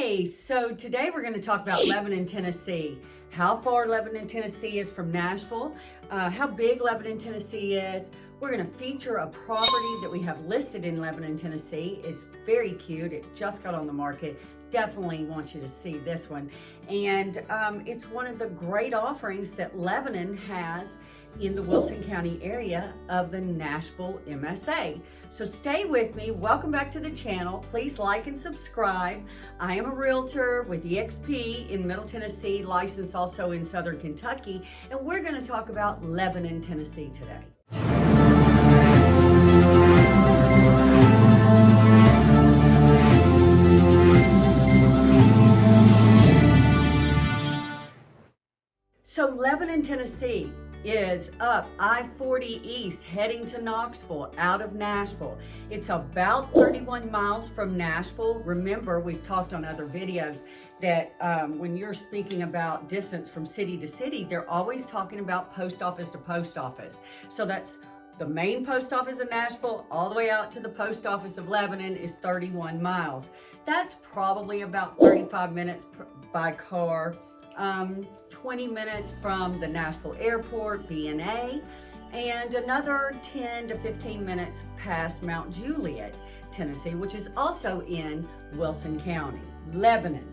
Hey, so today we're going to talk about Lebanon, Tennessee. How far Lebanon, Tennessee is from Nashville, how big Lebanon, Tennessee is. We're going to feature a property that we have listed in Lebanon, Tennessee. It's very cute. It just got on the market. Definitely want you to see this one. And it's one of the great offerings that Lebanon has in the Wilson County area of the Nashville MSA. So stay with me. Welcome back to the channel. Please like and subscribe. I am a realtor with eXp in Middle Tennessee, licensed also in Southern Kentucky, and we're going to talk about Lebanon, Tennessee today. So Lebanon, Tennessee is up I-40 East heading to Knoxville out of Nashville. It's about 31 miles from Nashville. Remember, we've talked on other videos that when you're speaking about distance from city to city, they're always talking about post office to post office. So that's the main post office in Nashville all the way out to the post office of Lebanon is 31 miles. That's probably about 35 minutes by car. 20 minutes from the Nashville airport, B&A, and another 10 to 15 minutes past Mount Juliet, Tennessee, which is also in Wilson County. Lebanon,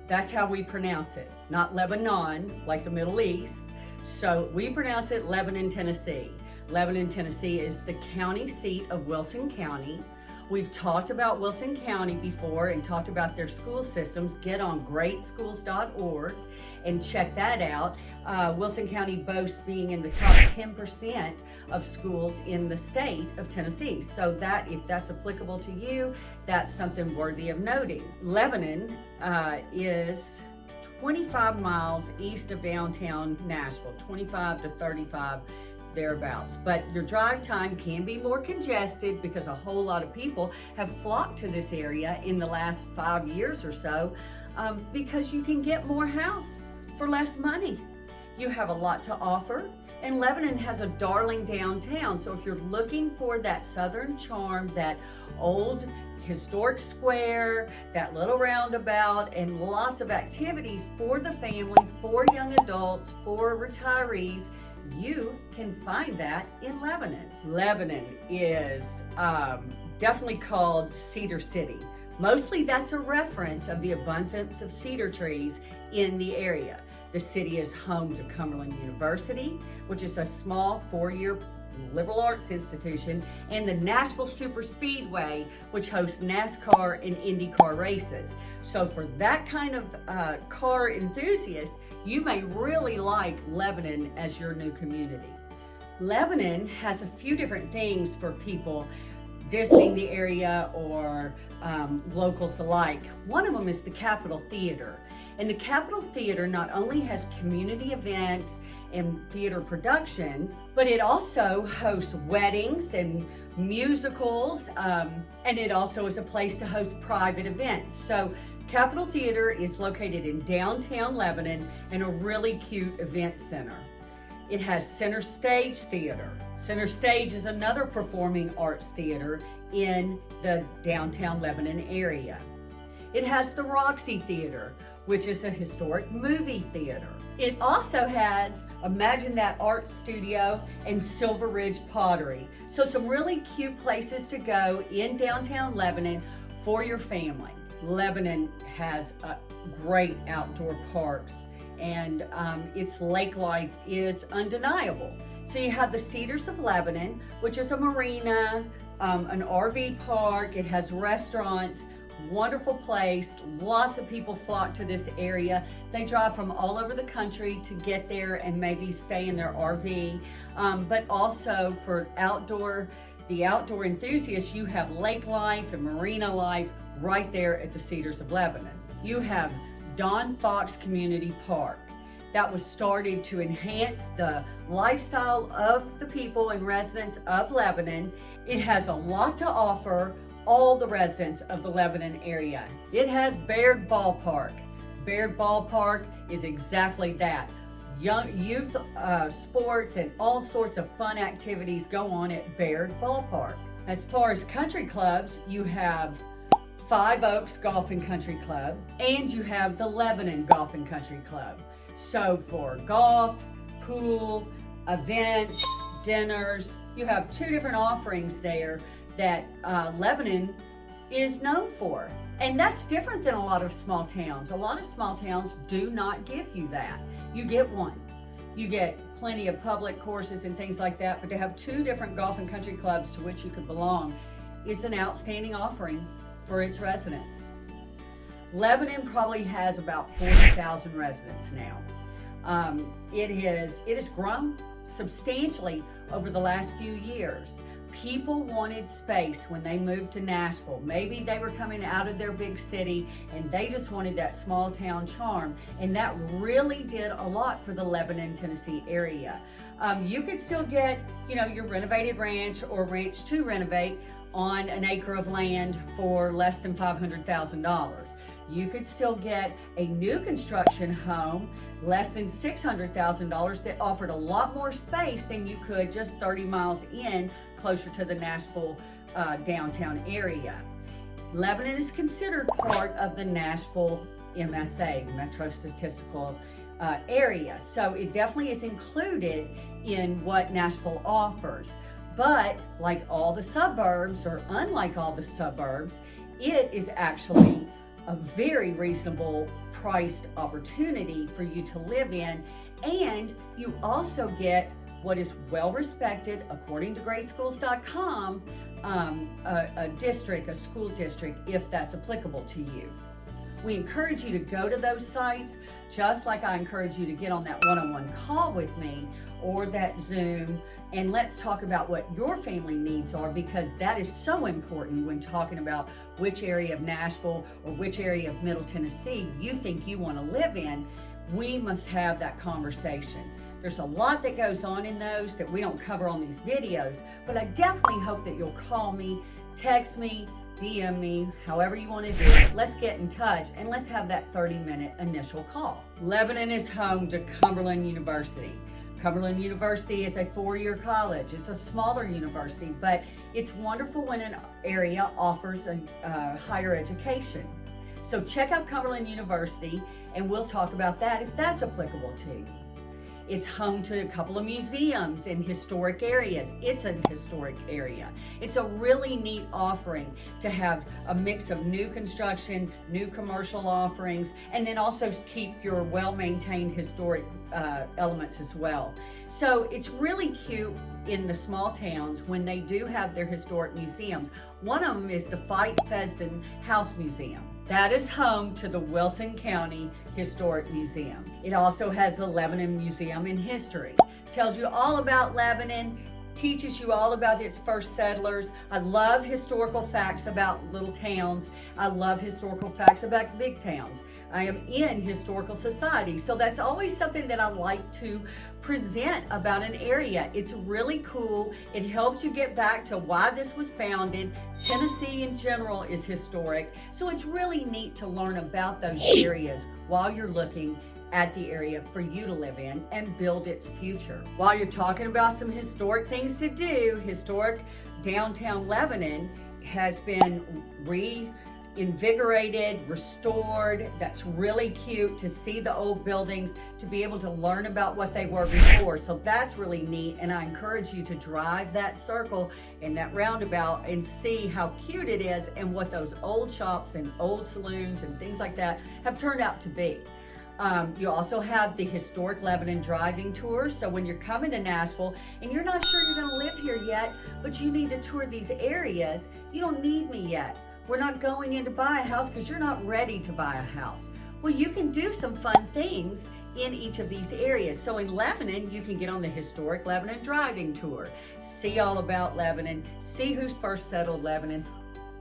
that's how we pronounce it, not Lebanon, like the Middle East. So we pronounce it Lebanon, Tennessee. Lebanon, Tennessee is the county seat of Wilson County. We've talked about Wilson County before and talked about their school systems. Get on greatschools.org and check that out. Wilson County boasts being in the top 10% of schools in the state of Tennessee. So that, if that's applicable to you, that's something worthy of noting. Lebanon is 25 miles east of downtown Nashville, 25 to 35 thereabouts, but your drive time can be more congested because a whole lot of people have flocked to this area in the last 5 years or so because you can get more house for less money. You have a lot to offer, and Lebanon has a darling downtown. So if you're looking for that southern charm, that old historic square, that little roundabout, and lots of activities for the family, for young adults, for retirees, you can find that in Lebanon. Lebanon is definitely called Cedar City. Mostly that's a reference of the abundance of cedar trees in the area. The city is home to Cumberland University, which is a small 4-year liberal arts institution, and the Nashville Super Speedway, which hosts NASCAR and IndyCar races. So for that kind of car enthusiast, you may really like Lebanon as your new community. Lebanon has a few different things for people visiting the area or locals alike. One of them is the Capitol Theater. And the Capitol Theater not only has community events and theater productions, but it also hosts weddings and musicals, and it also is a place to host private events. So Capitol Theater is located in downtown Lebanon in a really cute event center. It has Center Stage Theater. Center Stage is another performing arts theater in the downtown Lebanon area. It has the Roxy Theater, which is a historic movie theater. It also has, imagine that, art studio and Silver Ridge Pottery. So some really cute places to go in downtown Lebanon for your family. Lebanon has great outdoor parks, and its lake life is undeniable. So you have the Cedars of Lebanon, which is a marina, an RV park. It has restaurants. Wonderful place. Lots of people flock to this area. They drive from all over the country to get there and maybe stay in their RV. But also for the outdoor enthusiasts, you have lake life and marina life right there at the Cedars of Lebanon. You have Don Fox Community Park. That was started to enhance the lifestyle of the people and residents of Lebanon. It has a lot to offer all the residents of the Lebanon area. It has Baird Ballpark. Baird Ballpark is exactly that. Youth sports and all sorts of fun activities go on at Baird Ballpark. As far as country clubs, you have Five Oaks Golf and Country Club, and you have the Lebanon Golf and Country Club. So for golf, pool, events, dinners, you have two different offerings there that Lebanon is known for. And that's different than a lot of small towns. A lot of small towns do not give you that. You get one. You get plenty of public courses and things like that, but to have two different golf and country clubs to which you could belong is an outstanding offering for its residents. Lebanon probably has about 40,000 residents now. It has grown substantially over the last few years. People wanted space when they moved to Nashville. Maybe they were coming out of their big city and they just wanted that small town charm, and that really did a lot for the Lebanon, Tennessee area. You could still get, your renovated ranch or ranch to renovate on an acre of land for less than $500,000. You could still get a new construction home less than $600,000 that offered a lot more space than you could just 30 miles in, closer to the Nashville downtown area. Lebanon is considered part of the Nashville MSA, Metro Statistical Area. So it definitely is included in what Nashville offers. But like all the suburbs, or unlike all the suburbs, it is actually a very reasonable priced opportunity for you to live in. And you also get what is well respected, according to greatschools.com, a school district, if that's applicable to you. We encourage you to go to those sites, just like I encourage you to get on that one-on-one call with me or that Zoom, and let's talk about what your family needs are, because that is so important when talking about which area of Nashville or which area of Middle Tennessee you think you want to live in. We must have that conversation. There's a lot that goes on in those that we don't cover on these videos, but I definitely hope that you'll call me, text me, DM me, however you want to do it. Let's get in touch and let's have that 30-minute initial call. Lebanon is home to Cumberland University. Cumberland University is a 4-year college. It's a smaller university, but it's wonderful when an area offers a higher education. So check out Cumberland University and we'll talk about that if that's applicable to you. It's home to a couple of museums in historic areas. It's a historic area. It's a really neat offering to have a mix of new construction, new commercial offerings, and then also keep your well-maintained historic elements as well. So it's really cute in the small towns when they do have their historic museums. One of them is the Fight Fesden House Museum. That is home to the Wilson County Historic Museum. It also has the Lebanon Museum in History. Tells you all about Lebanon, teaches you all about its first settlers. I love historical facts about little towns. I love historical facts about big towns. I am in historical society, so that's always something that I like to present about an area. It's really cool. It helps you get back to why this was founded. Tennessee in general is historic, so it's really neat to learn about those areas while you're looking at the area for you to live in and build its future. While you're talking about some historic things to do, historic downtown Lebanon has been reinvigorated, restored. That's really cute to see the old buildings, to be able to learn about what they were before. So that's really neat, and I encourage you to drive that circle and that roundabout and see how cute it is and what those old shops and old saloons and things like that have turned out to be. You also have the historic Lebanon driving tour. So when you're coming to Nashville and you're not sure you're going to live here yet, but you need to tour these areas, you don't need me yet. We're not going in to buy a house because you're not ready to buy a house. Well, you can do some fun things in each of these areas. So in Lebanon, you can get on the historic Lebanon driving tour, see all about Lebanon, see who's first settled Lebanon,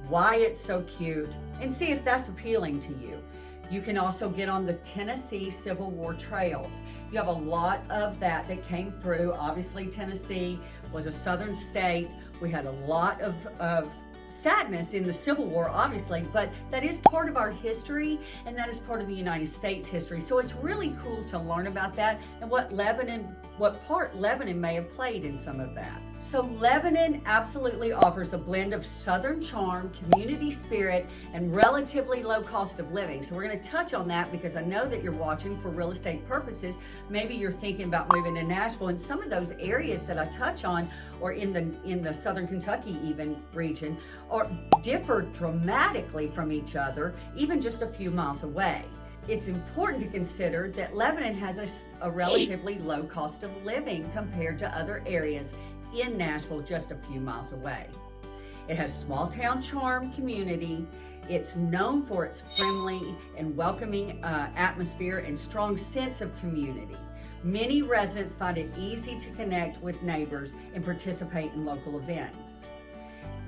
why it's so cute, and see if that's appealing to you. You can also get on the Tennessee Civil War trails. You have a lot of that came through. Obviously, Tennessee was a southern state. We had a lot of sadness in the Civil War, obviously, but that is part of our history, and that is part of the United States history. So it's really cool to learn about that and what part Lebanon may have played in some of that. So Lebanon absolutely offers a blend of Southern charm, community spirit, and relatively low cost of living. So we're going to touch on that because I know that you're watching for real estate purposes. Maybe you're thinking about moving to Nashville, and some of those areas that I touch on, or in the Southern Kentucky even region, or differ dramatically from each other, even just a few miles away. It's important to consider that Lebanon has a relatively low cost of living compared to other areas in Nashville just a few miles away. It has small town charm community. It's known for its friendly and welcoming atmosphere and strong sense of community. Many residents find it easy to connect with neighbors and participate in local events.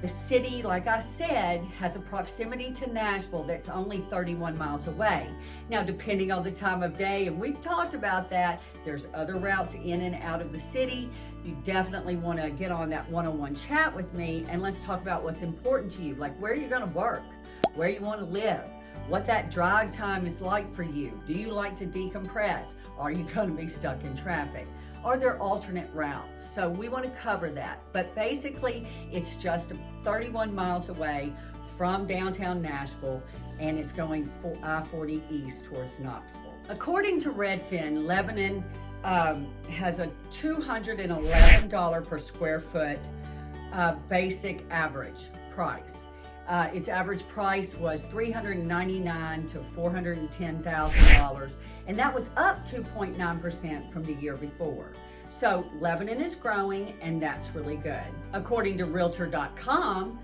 The city, like I said, has a proximity to Nashville that's only 31 miles away. Now, depending on the time of day, and we've talked about that, there's other routes in and out of the city. You definitely want to get on that one-on-one chat with me, and let's talk about what's important to you, like where you're going to work, where you want to live, what that drive time is like for you. Do you like to decompress? Are you going to be stuck in traffic? Are there alternate routes? So we want to cover that. But basically, it's just 31 miles away from downtown Nashville, and it's going I-40 east towards Knoxville. According to Redfin, Lebanon has a $211 per square foot basic average price. Its average price was $399,000 to $410,000, and that was up 2.9% from the year before. So Lebanon is growing, and that's really good. According to Realtor.com,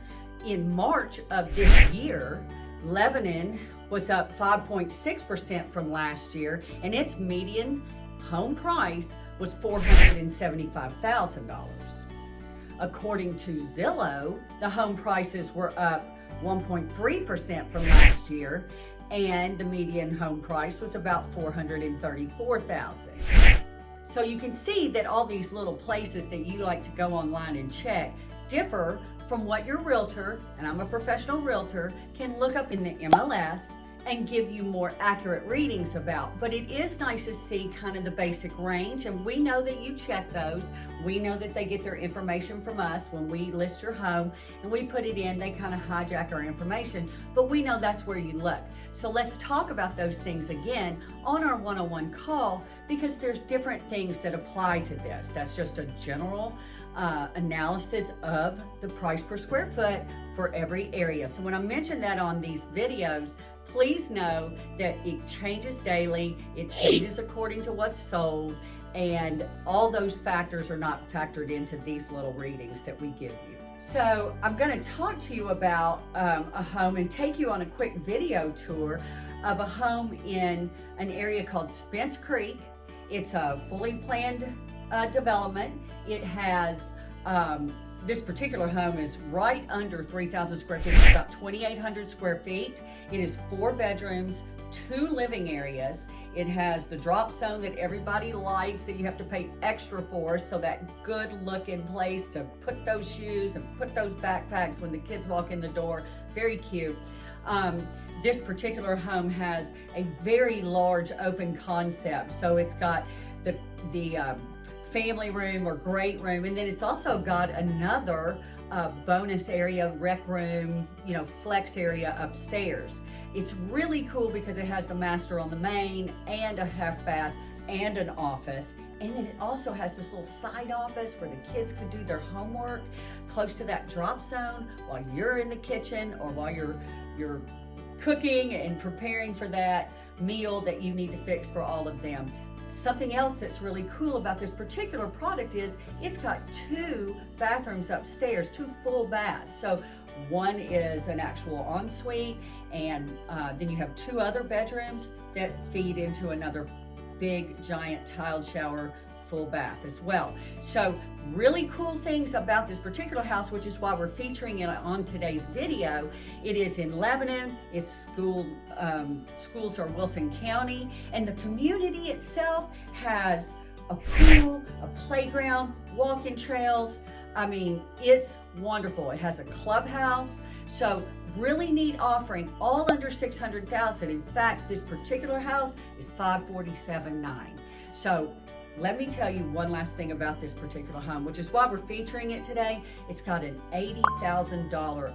in March of this year, Lebanon was up 5.6% from last year, and its median home price was $475,000. According to Zillow, the home prices were up 1.3% from last year, and the median home price was about $434,000. So you can see that all these little places that you like to go online and check differ from what your realtor, and I'm a professional realtor, can look up in the MLS and give you more accurate readings about. But it is nice to see kind of the basic range, and we know that you check those. We know that they get their information from us when we list your home and we put it in. They kind of hijack our information, but we know that's where you look. So let's talk about those things again on our one-on-one call, because there's different things that apply to this. That's just a general analysis of the price per square foot for every area. So when I mention that on these videos, please know that it changes daily, it changes according to what's sold, and all those factors are not factored into these little readings that we give you. So I'm going to talk to you about a home and take you on a quick video tour of a home in an area called Spence Creek. It's a fully planned development. It has this particular home is right under 3,000 square feet. It's about 2,800 square feet. It is 4 bedrooms, 2 living areas. It has the drop zone that everybody likes, that you have to pay extra for, so that good looking place to put those shoes and put those backpacks when the kids walk in the door. Very cute. This particular home has a very large open concept. So it's got the family room or great room, and then it's also got another bonus area, rec room, flex area upstairs. It's really cool because it has the master on the main and a half bath and an office, and then it also has this little side office where the kids could do their homework close to that drop zone while you're in the kitchen, or while you're cooking and preparing for that meal that you need to fix for all of them. Something else that's really cool about this particular product is it's got 2 bathrooms upstairs, 2 full baths. So one is an actual ensuite, and then you have 2 other bedrooms that feed into another big giant tiled shower full bath as well. So really cool things about this particular house, which is why we're featuring it on today's video. It is in Lebanon. Its schools are Wilson County, and the community itself has a pool, a playground, walking trails. I mean, it's wonderful. It has a clubhouse. So really neat offering, all under $600,000. In fact, this particular house is $547,900. So Let me tell you one last thing about this particular home, which is why we're featuring it today. It's got an $80,000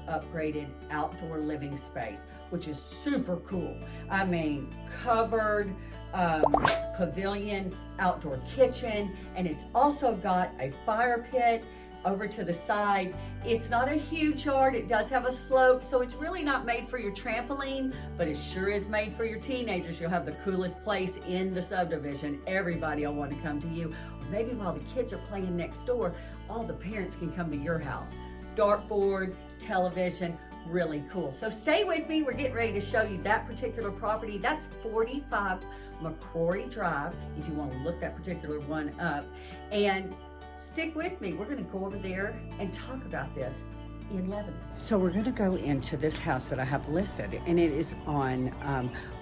upgraded outdoor living space, which is super cool. I mean, covered, pavilion, outdoor kitchen, and it's also got a fire pit over to the side. It's not a huge yard. It does have a slope, so it's really not made for your trampoline, but it sure is made for your teenagers. You'll have the coolest place in the subdivision. Everybody will want to come to you. Maybe while the kids are playing next door, all the parents can come to your house. Dartboard, television, really cool. So stay with me. We're getting ready to show you that particular property. That's 45 McCrory Drive, if you want to look that particular one up. And stick with me. We're going to go over there and talk about this in Lebanon. So we're going to go into this house that I have listed, and it is on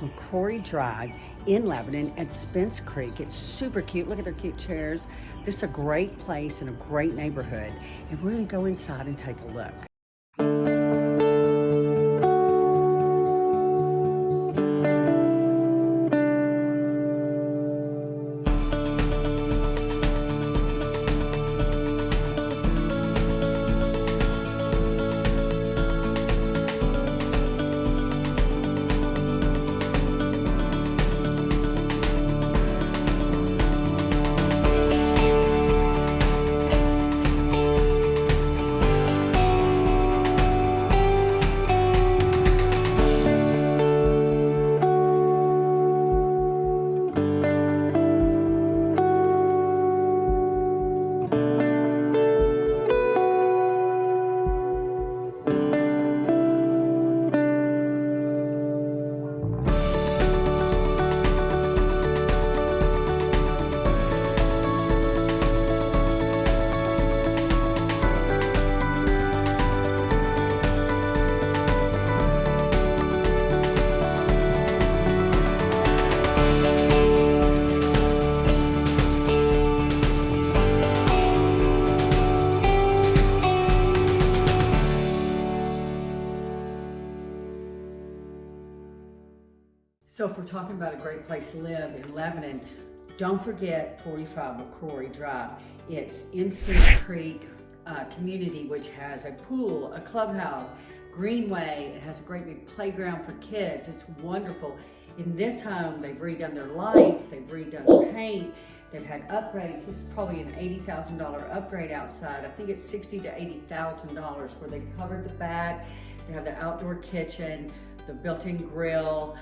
McCrory Drive in Lebanon at Spence Creek. It's super cute. Look at their cute chairs. This is a great place in a great neighborhood, and we're going to go inside and take a look. So if we're talking about a great place to live in Lebanon, don't forget 45 McCrory Drive. It's in Spence Creek community, which has a pool, a clubhouse, greenway. It has a great big playground for kids. It's wonderful. In this home, they've redone their lights, they've redone the paint, they've had upgrades. This is probably an $80,000 upgrade outside. I think it's $60,000 to $80,000 where they covered the back. They have the outdoor kitchen, the built-in grill,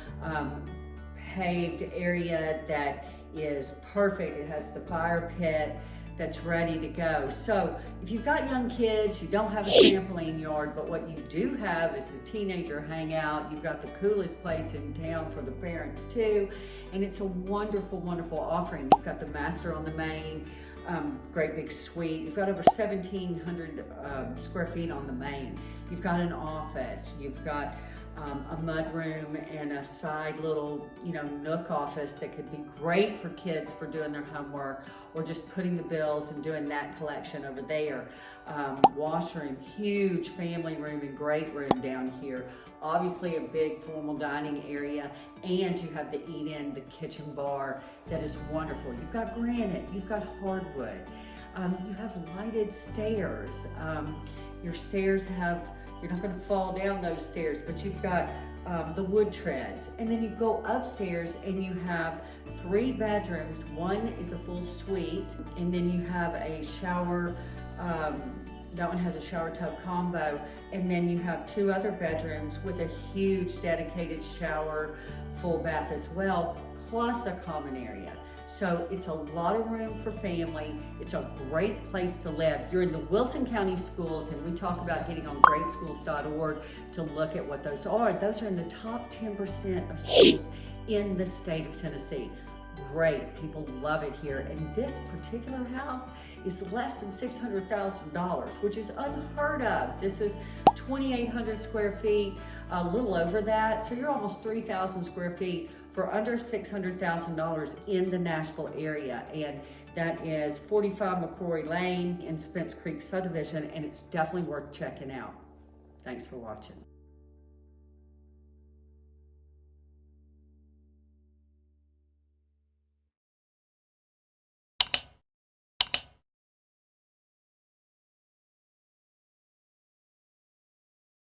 paved area that is perfect. It has the fire pit that's ready to go. So if you've got young kids, you don't have a trampoline yard, but what you do have is the teenager hangout. You've got the coolest place in town for the parents too. And it's a wonderful, wonderful offering. You've got the master on the main, great big suite. You've got over 1,700 square feet on the main. You've got an office. You've got a mud room and a side little, nook office that could be great for kids for doing their homework or just putting the bills and doing that collection over there. Washroom, huge family room and great room down here. Obviously a big formal dining area, and you have the eat-in, the kitchen bar that is wonderful. You've got granite, you've got hardwood. You have lighted stairs. Your stairs have, you're not going to fall down those stairs, but you've got the wood treads. And then you go upstairs and you have 3 bedrooms. One is a full suite, and then you have a shower. That one has a shower tub combo. And then you have 2 other bedrooms with a huge dedicated shower, full bath as well, plus a common area. So it's a lot of room for family. It's a great place to live. You're in the Wilson County schools, and we talk about getting on greatschools.org to look at what those are. Those are in the top 10% of schools in the state of Tennessee. Great, people love it here. And this particular house is less than $600,000, which is unheard of. This is 2,800 square feet, a little over that. So you're almost 3,000 square feet for under $600,000 in the Nashville area. And that is 45 McCrory Lane in Spence Creek subdivision, and it's definitely worth checking out. Thanks for watching.